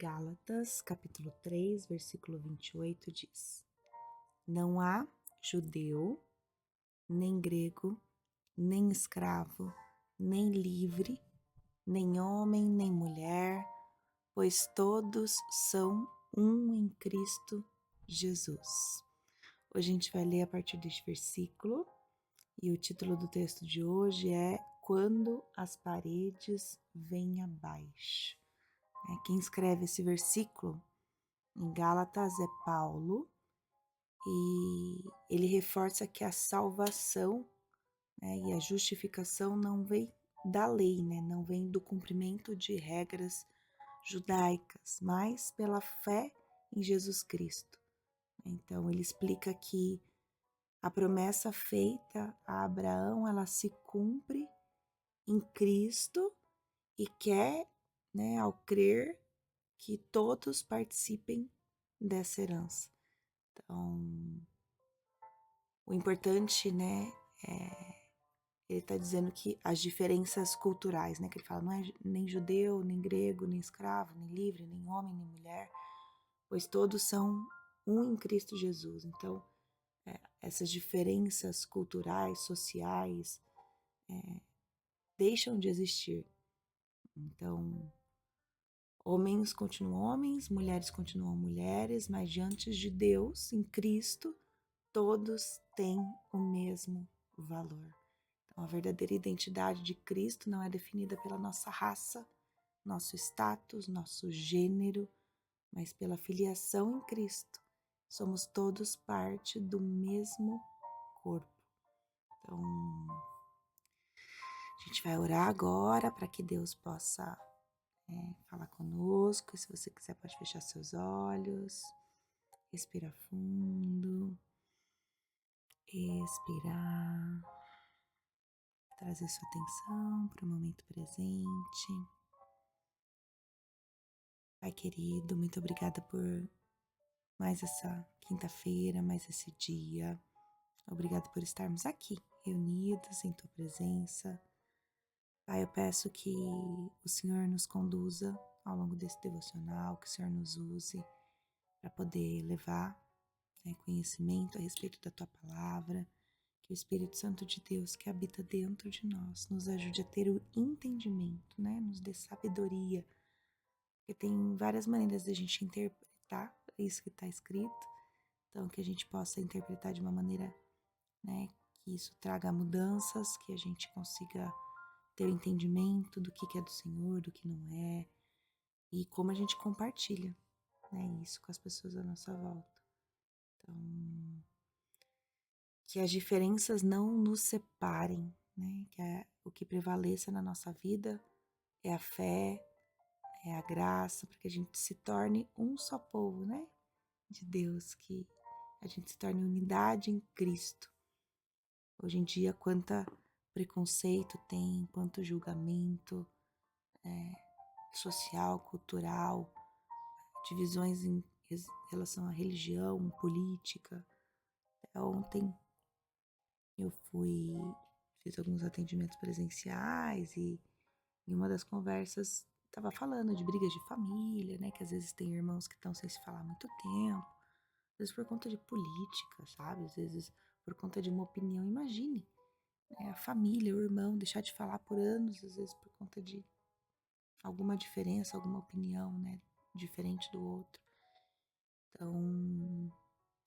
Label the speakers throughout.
Speaker 1: Gálatas, capítulo 3, versículo 28 diz: Não há judeu, nem grego, nem escravo, nem livre, nem homem, nem mulher, pois todos são um em Cristo Jesus. Hoje a gente vai ler a partir deste versículo e o título do texto de hoje é Quando as paredes vêm abaixo. Quem escreve esse versículo em Gálatas é Paulo e ele reforça que a salvação, e a justificação não vem da lei, não vem do cumprimento de regras judaicas, mas pela fé em Jesus Cristo. Então ele explica que a promessa feita a Abraão, ela se cumpre em Cristo e quer, ao crer, que todos participem dessa herança. Então, o importante, ele está dizendo que as diferenças culturais, que ele fala, não é nem judeu, nem grego, nem escravo, nem livre, nem homem, nem mulher, pois todos são um em Cristo Jesus. Então, essas diferenças culturais, sociais, deixam de existir. Então, homens continuam homens, mulheres continuam mulheres, mas diante de Deus, em Cristo, todos têm o mesmo valor. Então, a verdadeira identidade de Cristo não é definida pela nossa raça, nosso status, nosso gênero, mas pela filiação em Cristo. Somos todos parte do mesmo corpo. Então, a gente vai orar agora para que Deus possa falar conosco. E se você quiser, pode fechar seus olhos, respira fundo, expirar, trazer sua atenção para o momento presente. Pai querido, muito obrigada por mais essa quinta-feira, mais esse dia. Obrigada por estarmos aqui, reunidos em tua presença. Pai, eu peço que o Senhor nos conduza ao longo desse devocional, que o Senhor nos use para poder levar conhecimento a respeito da tua palavra, que o Espírito Santo de Deus que habita dentro de nós nos ajude a ter o entendimento, nos dê sabedoria, porque tem várias maneiras de a gente interpretar isso que está escrito, então que a gente possa interpretar de uma maneira, que isso traga mudanças, que a gente consiga ter o entendimento do que é do Senhor, do que não é, e como a gente compartilha, isso com as pessoas à nossa volta. Então, que as diferenças não nos separem, que o que prevaleça na nossa vida é a fé, é a graça, para que a gente se torne um só povo, de Deus, que a gente se torne unidade em Cristo. Hoje em dia, quanta preconceito tem, quanto julgamento social, cultural, divisões em relação à religião, política. Ontem eu fiz alguns atendimentos presenciais e em uma das conversas estava falando de brigas de família, que às vezes tem irmãos que estão sem se falar há muito tempo, às vezes por conta de política, sabe? Às vezes por conta de uma opinião. Imagine, a família, o irmão deixar de falar por anos, às vezes por conta de alguma diferença, alguma opinião, diferente do outro. Então,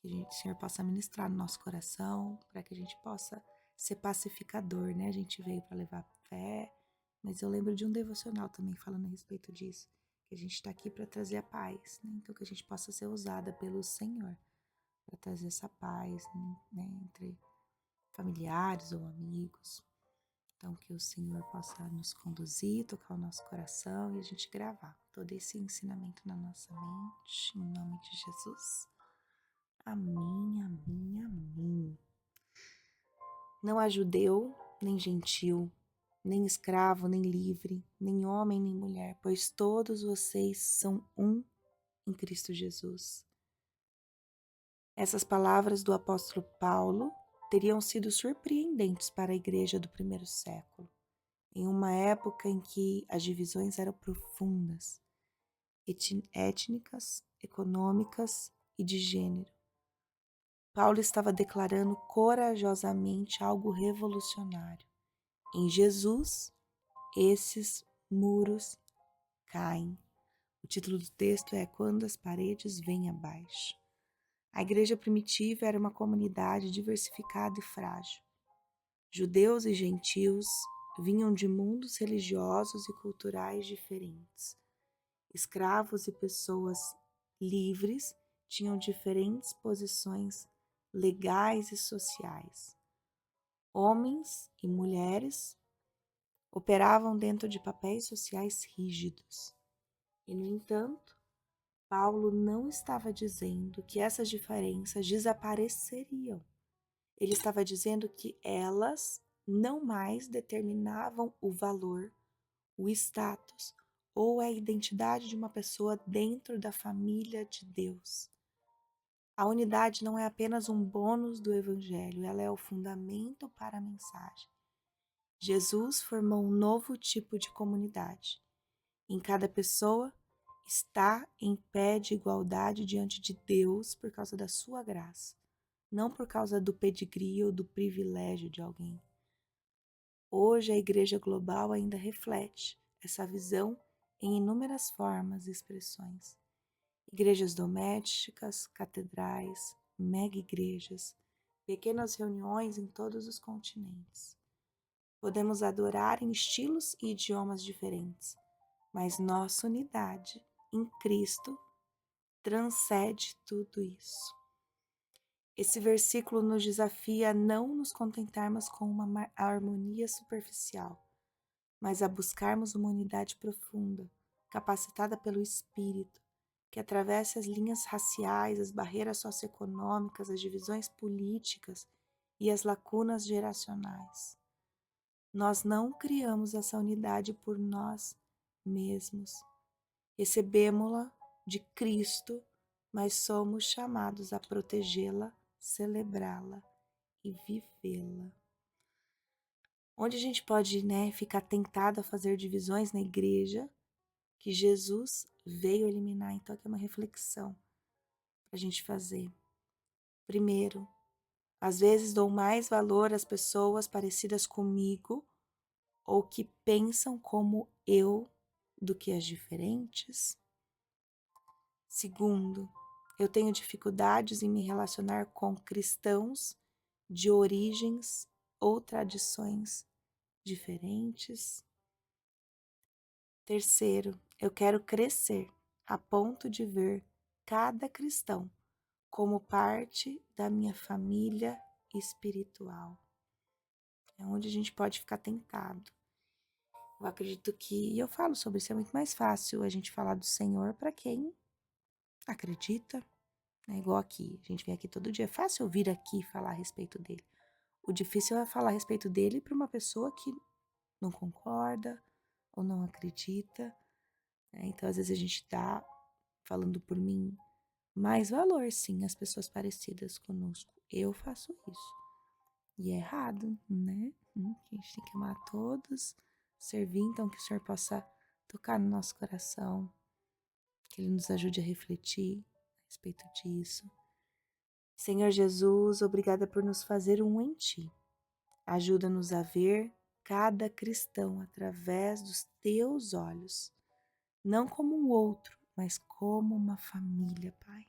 Speaker 1: que o Senhor possa ministrar no nosso coração, para que a gente possa ser pacificador, A gente veio para levar fé, mas eu lembro de um devocional também falando a respeito disso, que a gente está aqui para trazer a paz, Então que a gente possa ser usada pelo Senhor para trazer essa paz, entre familiares ou amigos. Então que o Senhor possa nos conduzir, tocar o nosso coração e a gente gravar todo esse ensinamento na nossa mente, em nome de Jesus. Amém, amém, amém. Não há judeu, nem gentil, nem escravo, nem livre, nem homem, nem mulher, pois todos vocês são um em Cristo Jesus. Essas palavras do apóstolo Paulo teriam sido surpreendentes para a igreja do primeiro século, em uma época em que as divisões eram profundas étnicas, econômicas e de gênero. Paulo estava declarando corajosamente algo revolucionário. Em Jesus, esses muros caem. O título do texto é Quando as Paredes Vêm Abaixo. A igreja primitiva era uma comunidade diversificada e frágil. Judeus e gentios vinham de mundos religiosos e culturais diferentes. Escravos e pessoas livres tinham diferentes posições legais e sociais. Homens e mulheres operavam dentro de papéis sociais rígidos. E, no entanto, Paulo não estava dizendo que essas diferenças desapareceriam. Ele estava dizendo que elas não mais determinavam o valor, o status ou a identidade de uma pessoa dentro da família de Deus. A unidade não é apenas um bônus do Evangelho, ela é o fundamento para a mensagem. Jesus formou um novo tipo de comunidade. Em cada pessoa está em pé de igualdade diante de Deus por causa da sua graça, não por causa do pedigree ou do privilégio de alguém. Hoje a Igreja Global ainda reflete essa visão em inúmeras formas e expressões. Igrejas domésticas, catedrais, mega-igrejas, pequenas reuniões em todos os continentes. Podemos adorar em estilos e idiomas diferentes, mas nossa unidade em Cristo transcende tudo isso. Esse versículo nos desafia a não nos contentarmos com uma harmonia superficial, mas a buscarmos uma unidade profunda, capacitada pelo Espírito, que atravessa as linhas raciais, as barreiras socioeconômicas, as divisões políticas e as lacunas geracionais. Nós não criamos essa unidade por nós mesmos. Recebemos-la de Cristo, mas somos chamados a protegê-la, celebrá-la e vivê-la. Onde a gente pode, ficar tentado a fazer divisões na igreja, que Jesus veio eliminar. Então, aqui é uma reflexão para a gente fazer. Primeiro, às vezes dou mais valor às pessoas parecidas comigo ou que pensam como eu do que as diferentes. Segundo, eu tenho dificuldades em me relacionar com cristãos de origens ou tradições diferentes. Terceiro, eu quero crescer a ponto de ver cada cristão como parte da minha família espiritual. É onde a gente pode ficar tentado. Eu acredito que, e eu falo sobre isso, é muito mais fácil a gente falar do Senhor para quem acredita, né? Igual aqui, a gente vem aqui todo dia, é fácil ouvir aqui falar a respeito dele. O difícil é falar a respeito dele para uma pessoa que não concorda ou não acredita, né? Então, às vezes a gente tá falando por mim, mais valor, sim, às pessoas parecidas conosco. Eu faço isso. E é errado, né? A gente tem que amar a todos, servir, então que o Senhor possa tocar no nosso coração, que Ele nos ajude a refletir a respeito disso. Senhor Jesus, obrigada por nos fazer um em Ti. Ajuda-nos a ver cada cristão através dos Teus olhos, não como um outro, mas como uma família, Pai.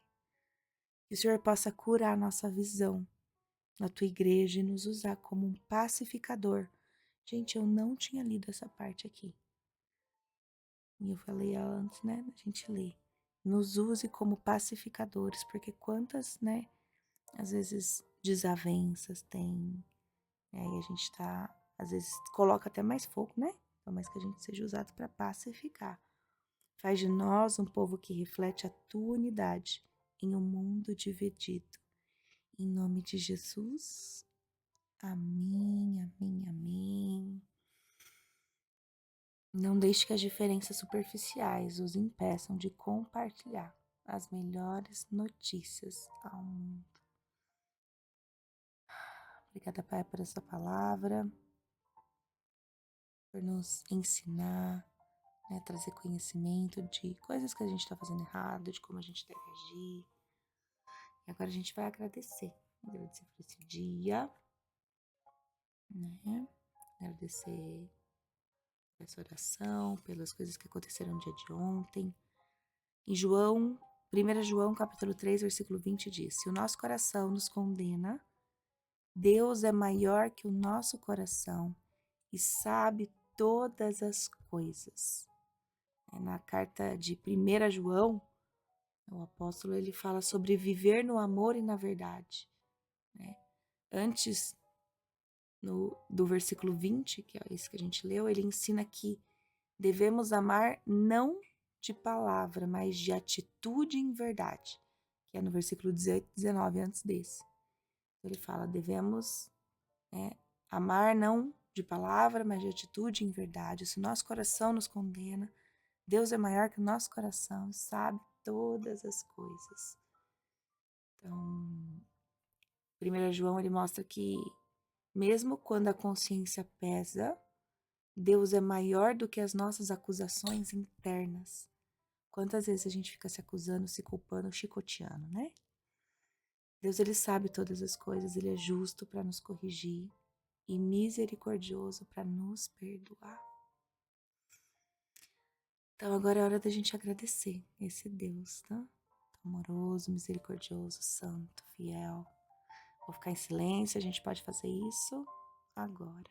Speaker 1: Que o Senhor possa curar nossa visão na Tua igreja e nos usar como um pacificador. Gente, eu não tinha lido essa parte aqui. E eu falei ela antes, né? A gente lê. Nos use como pacificadores, porque quantas, às vezes desavenças tem. E aí a gente tá, às vezes, coloca até mais fogo, né? Então, mais que a gente seja usado para pacificar. Faz de nós um povo que reflete a tua unidade em um mundo dividido. Em nome de Jesus. Amém, amém, amém. Não deixe que as diferenças superficiais os impeçam de compartilhar as melhores notícias ao mundo. Obrigada, Pai, por essa palavra, por nos ensinar, né? Trazer conhecimento de coisas que a gente está fazendo errado, de como a gente deve agir. E agora a gente vai agradecer. Agradecer por esse dia, né? Agradecer por essa oração, pelas coisas que aconteceram no dia de ontem. Em 1 João capítulo 3, versículo 20 diz: se o nosso coração nos condena, Deus é maior que o nosso coração e sabe todas as coisas. Na carta de 1 João, o apóstolo ele fala sobre viver no amor e na verdade, né? Antes do versículo 20, que é esse que a gente leu, ele ensina que devemos amar não de palavra, mas de atitude em verdade, que é no versículo 18 e 19, antes desse. Ele fala, devemos amar não de palavra, mas de atitude em verdade. Se o nosso coração nos condena, Deus é maior que o nosso coração e sabe todas as coisas. Então, 1 João ele mostra que mesmo quando a consciência pesa, Deus é maior do que as nossas acusações internas. Quantas vezes a gente fica se acusando, se culpando, chicoteando, né? Deus ele sabe todas as coisas, ele é justo para nos corrigir e misericordioso para nos perdoar. Então agora é hora da gente agradecer esse Deus, tá? Amoroso, misericordioso, santo, fiel. Vou ficar em silêncio, a gente pode fazer isso agora.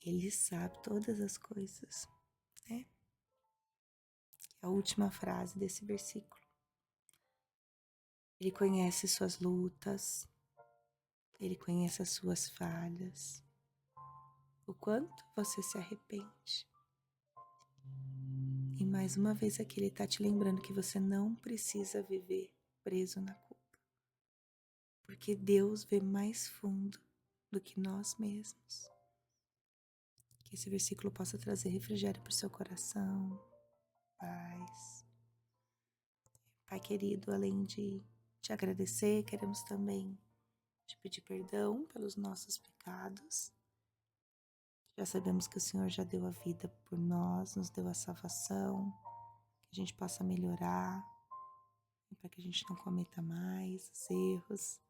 Speaker 1: Ele sabe todas as coisas, né? É a última frase desse versículo. Ele conhece suas lutas, ele conhece as suas falhas, o quanto você se arrepende. E mais uma vez aqui ele está te lembrando que você não precisa viver preso na culpa, porque Deus vê mais fundo do que nós mesmos. Que esse versículo possa trazer refrigério para o seu coração, paz. Pai querido, além de te agradecer, queremos também te pedir perdão pelos nossos pecados. Já sabemos que o Senhor já deu a vida por nós, nos deu a salvação, que a gente possa melhorar, para que a gente não cometa mais os erros.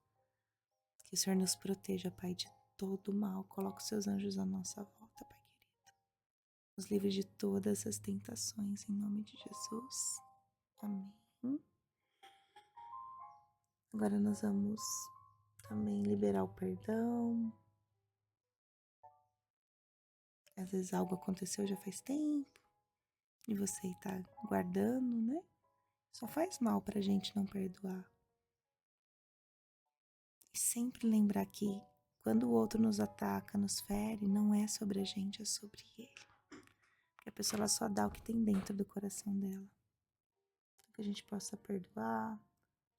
Speaker 1: Que o Senhor nos proteja, Pai, de todo o mal. Coloque os seus anjos à nossa volta, Pai querido. Nos livre de todas as tentações, em nome de Jesus. Amém. Agora nós vamos também liberar o perdão. Às vezes algo aconteceu já faz tempo e você está guardando, né? Só faz mal pra gente não perdoar. E sempre lembrar que quando o outro nos ataca, nos fere, não é sobre a gente, é sobre ele. Porque a pessoa ela só dá o que tem dentro do coração dela. Então que a gente possa perdoar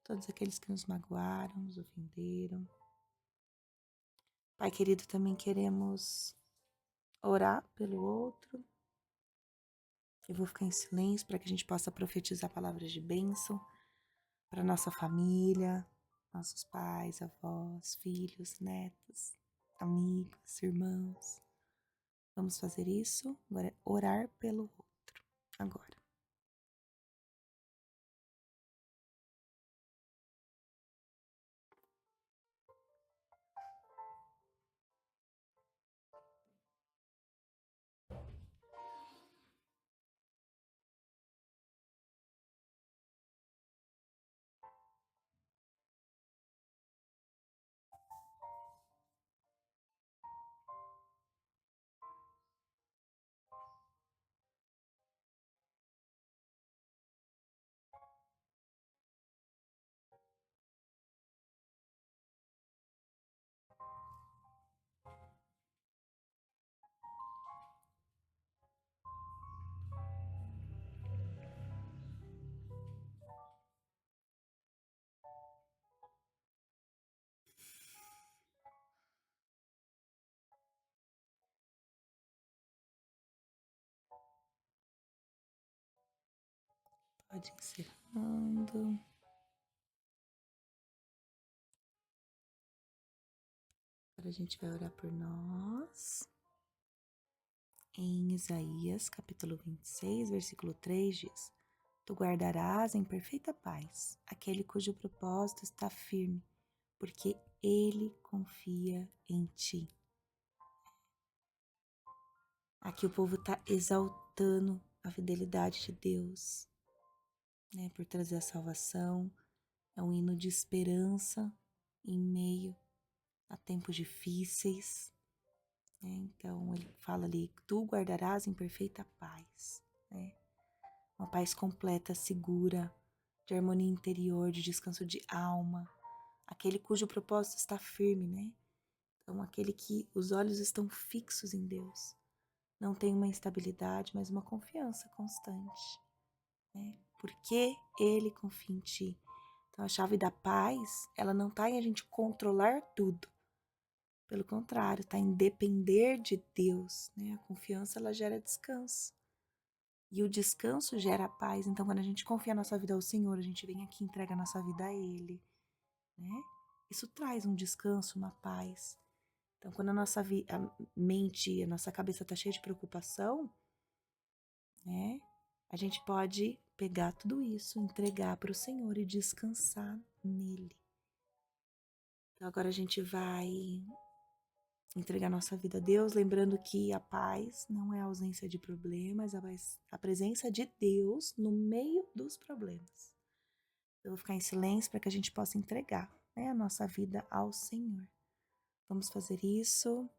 Speaker 1: todos aqueles que nos magoaram, nos ofenderam. Pai querido, também queremos orar pelo outro. Eu vou ficar em silêncio para que a gente possa profetizar palavras de bênção para nossa família, nossos pais, avós, filhos, netos, amigos, irmãos. Vamos fazer isso. Agora é orar pelo outro. Agora. Pode ir encerrando. Agora a gente vai orar por nós. Em Isaías, capítulo 26, versículo 3 diz: Tu guardarás em perfeita paz aquele cujo propósito está firme, porque ele confia em ti. Aqui o povo está exaltando a fidelidade de Deus, né, por trazer a salvação. É um hino de esperança em meio a tempos difíceis. Né? Então ele fala ali: Tu guardarás em perfeita paz. Né? Uma paz completa, segura, de harmonia interior, de descanso de alma. Aquele cujo propósito está firme, né? Então, aquele que os olhos estão fixos em Deus. Não tem uma instabilidade, mas uma confiança constante. Né? Porque Ele confia em ti. Então, a chave da paz, ela não está em a gente controlar tudo. Pelo contrário, está em depender de Deus. Né? A confiança, ela gera descanso. E o descanso gera paz. Então, quando a gente confia a nossa vida ao Senhor, a gente vem aqui e entrega a nossa vida a Ele. Né? Isso traz um descanso, uma paz. Então, quando a nossa mente, a nossa cabeça está cheia de preocupação, né? A gente pode pegar tudo isso, entregar para o Senhor e descansar nele. Então, agora a gente vai entregar nossa vida a Deus, lembrando que a paz não é a ausência de problemas, mas a presença de Deus no meio dos problemas. Eu vou ficar em silêncio para que a gente possa entregar, né, a nossa vida ao Senhor. Vamos fazer isso.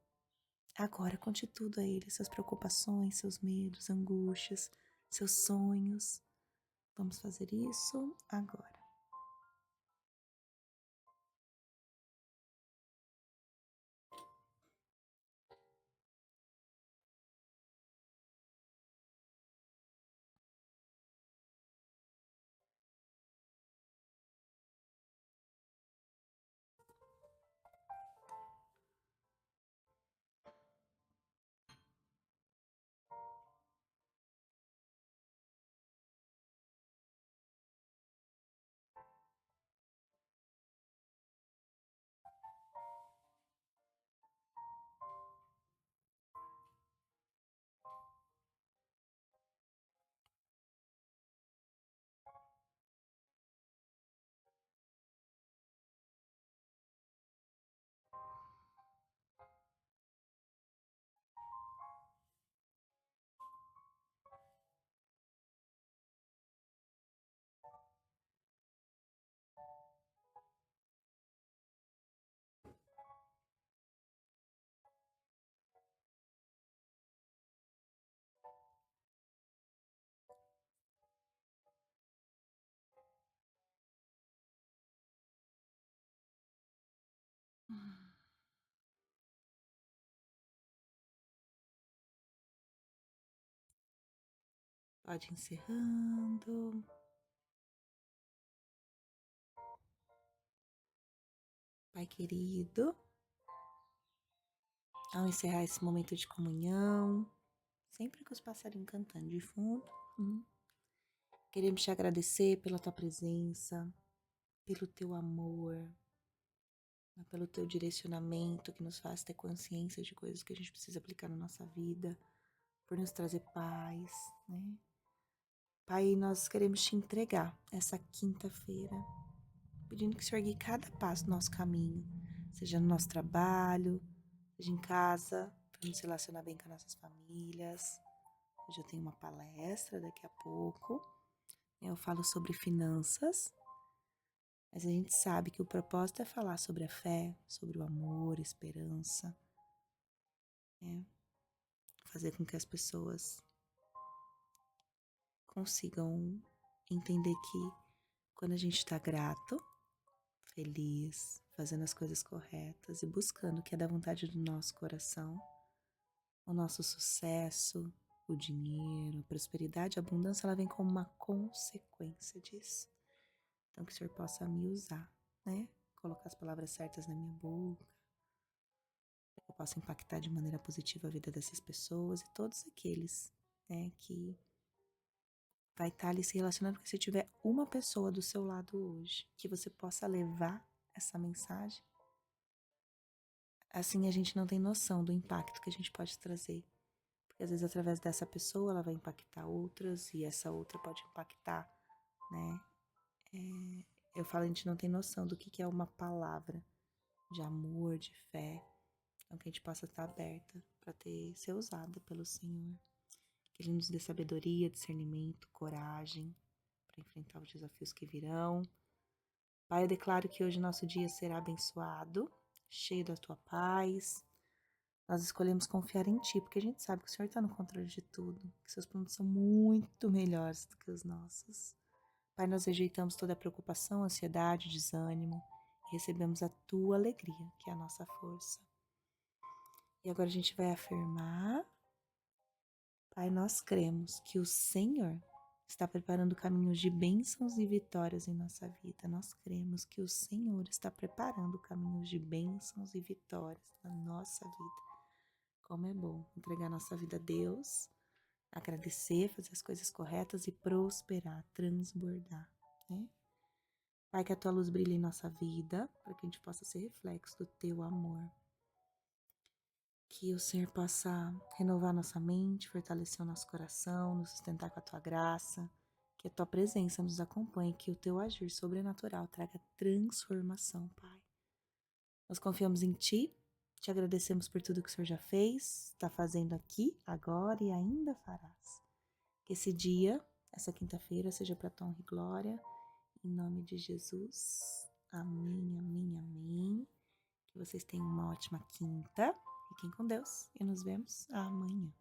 Speaker 1: Agora conte tudo a Ele, suas preocupações, seus medos, angústias, seus sonhos. Vamos fazer isso agora. Pode ir encerrando. Pai querido, ao encerrar esse momento de comunhão, sempre com os passarinhos cantando de fundo, queremos te agradecer pela tua presença, pelo teu amor, pelo teu direcionamento que nos faz ter consciência de coisas que a gente precisa aplicar na nossa vida, por nos trazer paz, né? Pai, nós queremos te entregar essa quinta-feira, pedindo que o Senhor guie cada passo do nosso caminho, seja no nosso trabalho, seja em casa, para nos relacionar bem com as nossas famílias. Hoje eu tenho uma palestra daqui a pouco, eu falo sobre finanças, mas a gente sabe que o propósito é falar sobre a fé, sobre o amor, esperança, né? Fazer com que as pessoas consigam entender que quando a gente está grato, feliz, fazendo as coisas corretas e buscando o que é da vontade do nosso coração, o nosso sucesso, o dinheiro, a prosperidade, a abundância, ela vem como uma consequência disso. Então que o Senhor possa me usar, né? Colocar as palavras certas na minha boca, para que eu possa impactar de maneira positiva a vida dessas pessoas e todos aqueles, né, que vai estar ali se relacionando, porque se tiver uma pessoa do seu lado hoje que você possa levar essa mensagem, assim a gente não tem noção do impacto que a gente pode trazer. Porque às vezes através dessa pessoa ela vai impactar outras e essa outra pode impactar, né? Eu falo, a gente não tem noção do que é uma palavra de amor, de fé. Então que a gente possa estar aberta para ser usada pelo Senhor. Que Ele nos dê sabedoria, discernimento, coragem para enfrentar os desafios que virão. Pai, eu declaro que hoje nosso dia será abençoado, cheio da tua paz. Nós escolhemos confiar em ti, porque a gente sabe que o Senhor está no controle de tudo, que seus planos são muito melhores do que os nossos. Pai, nós rejeitamos toda a preocupação, ansiedade, desânimo e recebemos a tua alegria, que é a nossa força. E agora a gente vai afirmar. Pai, nós cremos que o Senhor está preparando caminhos de bênçãos e vitórias em nossa vida. Nós cremos que o Senhor está preparando caminhos de bênçãos e vitórias na nossa vida. Como é bom entregar nossa vida a Deus, agradecer, fazer as coisas corretas e prosperar, transbordar, né? Pai, que a tua luz brilhe em nossa vida, para que a gente possa ser reflexo do teu amor. Que o Senhor possa renovar nossa mente, fortalecer o nosso coração, nos sustentar com a tua graça, que a tua presença nos acompanhe, que o teu agir sobrenatural traga transformação, Pai. Nós confiamos em ti, te agradecemos por tudo que o Senhor já fez, está fazendo aqui, agora e ainda farás. Que esse dia, essa quinta-feira, seja para tua honra e glória, em nome de Jesus. Amém, amém, amém. Que vocês tenham uma ótima quinta. Fiquem com Deus e nos vemos amanhã.